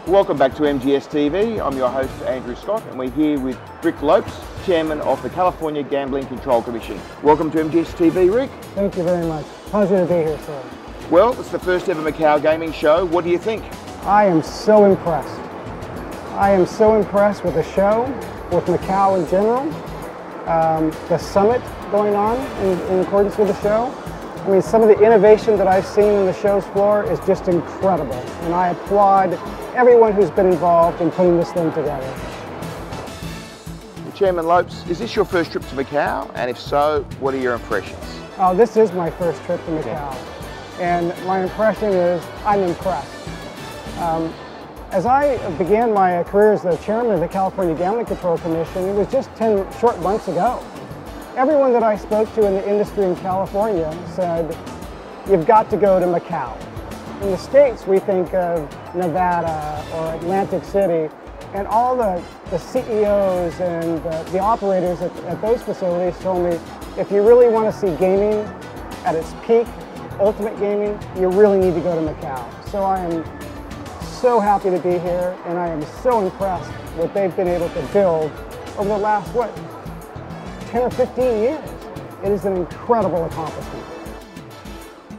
Welcome back to MGSTV. I'm your host Andrew Scott and we're here with Rick Lopes, Chairman of the California Gambling Control Commission. Welcome to MGSTV, Rick. Thank you very much. Pleasure to be here, sir. Well, it's the first ever Macau gaming show. What do you think? I am so impressed. I am so impressed with the show, with Macau in general, the summit going on in accordance with the show. I mean, some of the innovation that I've seen on the show's floor is just incredible, and I applaud everyone who's been involved in putting this thing together. Chairman Lopes, is this your first trip to Macau? And if so, what are your impressions? Oh, this is my first trip to Macau, and my impression is I'm impressed. As I began my career as the chairman of the California Gambling Control Commission, it was just 10 short months ago. Everyone that I spoke to in the industry in California said, you've got to go to Macau. In the States, we think of Nevada or Atlantic City, and all the CEOs and the operators at those facilities told me, if you really want to see gaming at its peak, ultimate gaming, you really need to go to Macau. So I am so happy to be here, and I am so impressed what they've been able to build over the last, 10 or 15 years. It is an incredible accomplishment.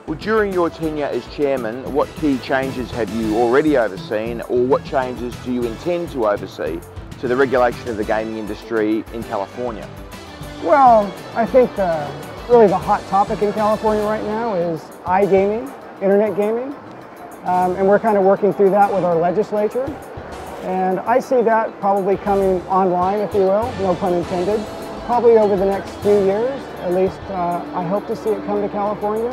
Well, during your tenure as chairman, what key changes have you already overseen, or what changes do you intend to oversee to the regulation of the gaming industry in California? Well, I think really the hot topic in California right now is iGaming, internet gaming, and we're kind of working through that with our legislature. And I see that probably coming online, if you will, no pun intended, probably over the next few years. At least I hope to see it come to California.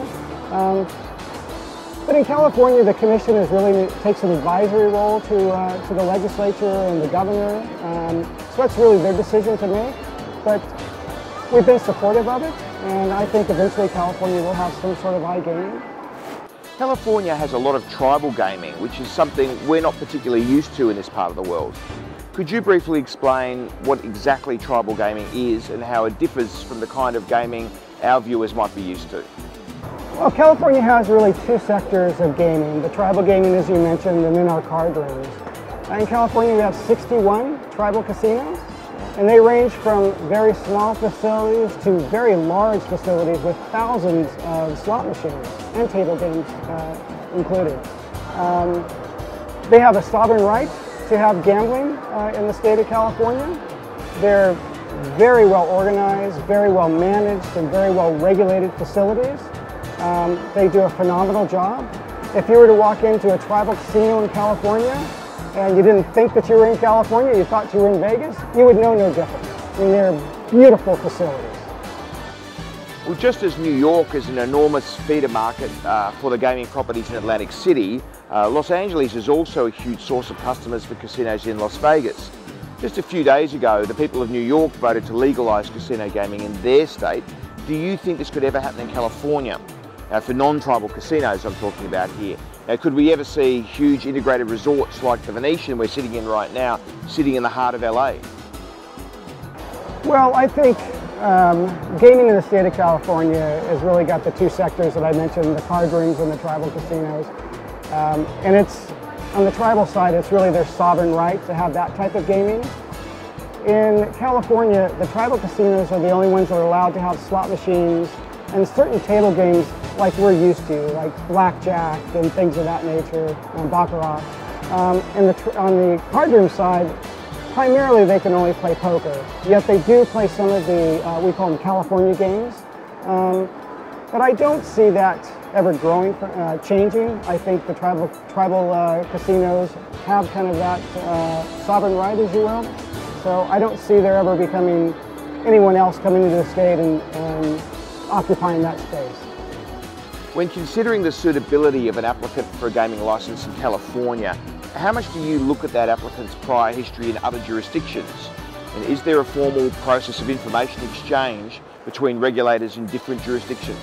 But in California, the commission really takes an advisory role to the legislature and the governor. So that's really their decision to make. But we've been supportive of it, and I think eventually California will have some sort of iGaming. California has a lot of tribal gaming, which is something we're not particularly used to in this part of the world. Could you briefly explain what exactly tribal gaming is and how it differs from the kind of gaming our viewers might be used to? Well, California has really two sectors of gaming, the tribal gaming, as you mentioned, and then our card rooms. In California, we have 61 tribal casinos, and they range from very small facilities to very large facilities with thousands of slot machines and table games included. They have a sovereign right to have gambling in the state of California. They're very well organized, very well managed, and very well regulated facilities. They do a phenomenal job. If you were to walk into a tribal casino in California and you didn't think that you were in California, you thought you were in Vegas, you would know no difference. I mean, they're beautiful facilities. Well, just as New York is an enormous feeder market for the gaming properties in Atlantic City, Los Angeles is also a huge source of customers for casinos in Las Vegas. Just a few days ago, the people of New York voted to legalize casino gaming in their state. Do you think this could ever happen in California? For non-tribal casinos I'm talking about here. Now, could we ever see huge integrated resorts like the Venetian we're sitting in right now, sitting in the heart of LA? Well, I think gaming in the state of California has really got the two sectors that I mentioned, the card rooms and the tribal casinos. And it's, on the tribal side, it's really their sovereign right to have that type of gaming. In California, the tribal casinos are the only ones that are allowed to have slot machines and certain table games like we're used to, like blackjack and things of that nature, and baccarat. And on the card room side, primarily they can only play poker, yet they do play some of the, we call them California games. But I don't see that ever growing, changing. I think the tribal casinos have kind of that sovereign right, as you will. So I don't see there ever becoming anyone else coming into the state and occupying that space. When considering the suitability of an applicant for a gaming license in California, how much do you look at that applicant's prior history in other jurisdictions? And is there a formal process of information exchange between regulators in different jurisdictions?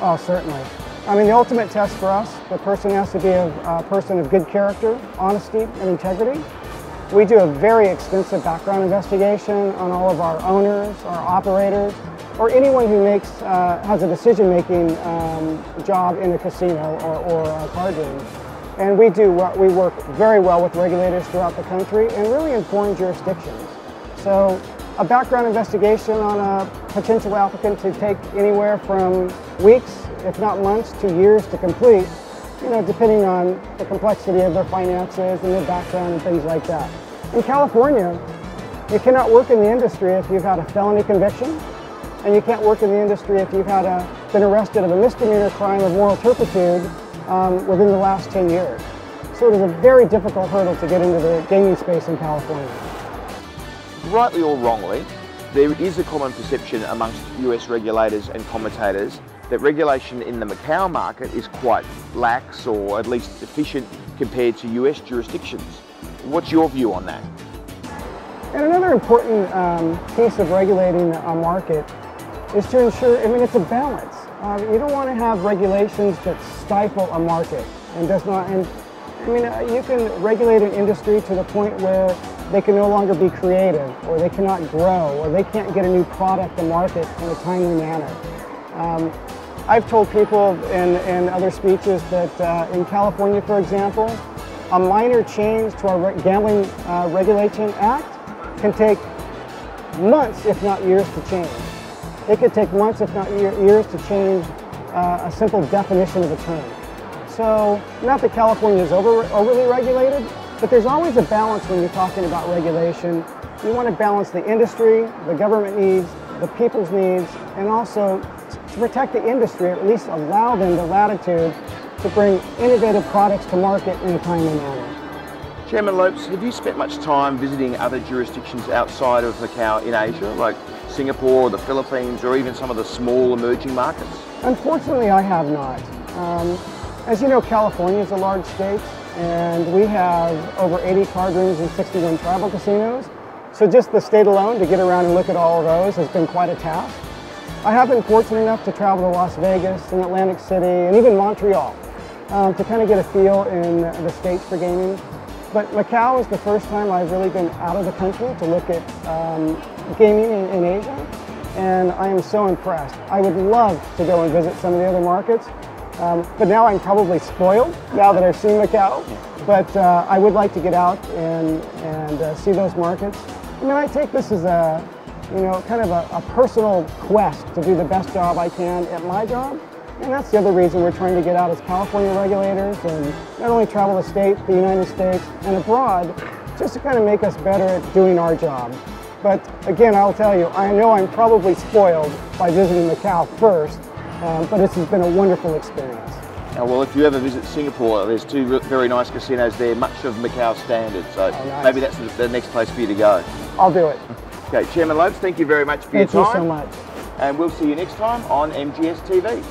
Oh, certainly. I mean, the ultimate test for us, the person has to be a person of good character, honesty, and integrity. We do a very extensive background investigation on all of our owners, our operators, or anyone who has a decision-making job in a casino or a card room. And we work very well with regulators throughout the country and really in foreign jurisdictions. So a background investigation on a potential applicant to take anywhere from weeks, if not months, to years to complete, depending on the complexity of their finances and their background and things like that. In California, you cannot work in the industry if you've had a felony conviction, and you can't work in the industry if you've been arrested of a misdemeanor crime of moral turpitude within the last 10 years. So it is a very difficult hurdle to get into the gaming space in California. Rightly or wrongly, there is a common perception amongst US regulators and commentators that regulation in the Macau market is quite lax or at least deficient compared to US jurisdictions. What's your view on that? And another important piece of regulating a market is to ensure, it's a balance. You don't want to have regulations that stifle a market and you can regulate an industry to the point where they can no longer be creative, or they cannot grow, or they can't get a new product to market in a timely manner. I've told people in other speeches that in California, for example, a minor change to our Gambling Regulation Act can take months, if not years, to change. It could take months, if not years, to change a simple definition of a term. So, not that California is overly regulated, but there's always a balance when you're talking about regulation. You want to balance the industry, the government needs, the people's needs, and also to protect the industry, or at least allow them the latitude to bring innovative products to market in a timely manner. Chairman Lopes, have you spent much time visiting other jurisdictions outside of Macau in Asia, like Singapore, the Philippines, or even some of the small emerging markets? Unfortunately, I have not. As you know, California is a large state, and we have over 80 card rooms and 61 tribal casinos. So just the state alone, to get around and look at all of those, has been quite a task. I have been fortunate enough to travel to Las Vegas and Atlantic City and even Montreal to kind of get a feel in the States for gaming. But Macau is the first time I've really been out of the country to look at gaming in Asia, and I am so impressed. I would love to go and visit some of the other markets, but now I'm probably spoiled now that I've seen Macau. But I would like to get out and see those markets. I take this as a kind of a personal quest to do the best job I can at my job. And that's the other reason we're trying to get out as California regulators and not only travel the state, the United States, and abroad, just to kind of make us better at doing our job. But again, I'll tell you, I know I'm probably spoiled by visiting Macau first, but this has been a wonderful experience. Well, if you ever visit Singapore, there's two very nice casinos there, much of Macau standard, so nice. Maybe that's the next place for you to go. I'll do it. Okay, Chairman Lopes, thank you very much for your time. Thank you so much. And we'll see you next time on MGSTV.